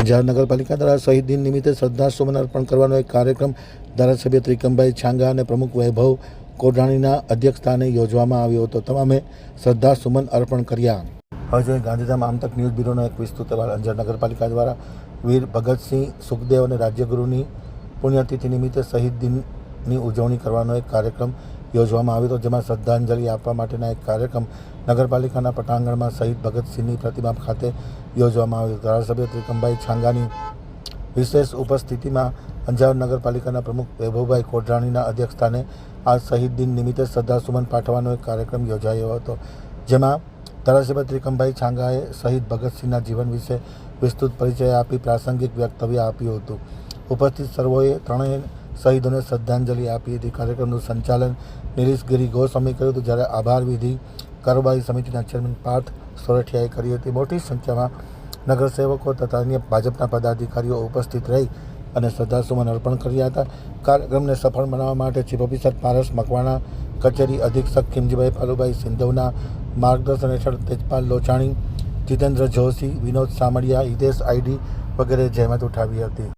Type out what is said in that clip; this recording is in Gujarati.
અંજાર નગરપાલિકા દ્વારા શહીદ દિન નિમિત્તે શ્રદ્ધાસુમન અર્પણ કરવાનો એક કાર્યક્રમ ધારાસભ્ય ત્રિકમભાઈ છાંગા અને પ્રમુખ વૈભવ કોઢાણીના અધ્યક્ષસ્થાને યોજવામાં આવ્યો હતો. તમામે શ્રદ્ધાસુમન અર્પણ કર્યા. હવે જોઈએ ગાંધીધામ આમતક ન્યૂઝ બ્યુરોનો એક વિસ્તૃત અહેવાલ. અંજાર નગરપાલિકા દ્વારા વીર ભગતસિંહ સુખદેવ અને રાજ્યગુરુની પુણ્યતિથિ નિમિત્તે શહીદ દિનની ઉજવણી કરવાનો એક કાર્યક્રમ યોજવામાં આવ્યો હતો, જેમાં શ્રદ્ધાંજલિ આપવા માટેના એક કાર્યક્રમ નગરપાલિકાના પટાંગણમાં શહીદ ભગતસિંહની પ્રતિમા ખાતે યોજવામાં આવ્યો. ધારાસભ્ય ત્રિકમભાઈ છાંગાની વિશેષ ઉપસ્થિતિમાં અંજાર નગરપાલિકાના પ્રમુખ વૈભવભાઈ કોઢાણીના અધ્યક્ષસ્થાને આ શહીદ દિન નિમિત્તે શ્રદ્ધાસુમન પાઠવવાનો એક કાર્યક્રમ યોજાયો હતો, જેમાં ધારાસભ્ય ત્રિકમભાઈ છાંગાએ શહીદ ભગતસિંહના જીવન વિશે વિસ્તૃત પરિચય આપી પ્રાસંગિક વક્તવ્ય આપ્યું હતું. ઉપસ્થિત સર્વોએ ત્રણેય શહીદોને શ્રદ્ધાંજલિ આપી હતી. કાર્યક્રમનું સંચાલન નિલેશગીરી ગોસ્વામી કર્યું હતું, જ્યારે આભાર વિધિ કારોબારી સમિતિના ચેરમેન પાર્થ સોરઠિયાએ કરી હતી. મોટી સંખ્યામાં નગરસેવકો તથા અન્ય ભાજપના પદાધિકારીઓ ઉપસ્થિત રહી અને શ્રદ્ધાસુમન અર્પણ કર્યા હતા. કાર્યક્રમને સફળ બનાવવા માટે ચીફ ઓફિસર પારસ મકવાણા, કચેરી અધિક્ષક ખીમજીભાઈ પાલુભાઈ સિંધવના માર્ગદર્શન હેઠળ તેજપાલ લોચાણી, જીતેન્દ્ર જોશી, વિનોદ સામડિયા, હિતેશ આઈડી વગેરે જહેમત ઉઠાવી હતી.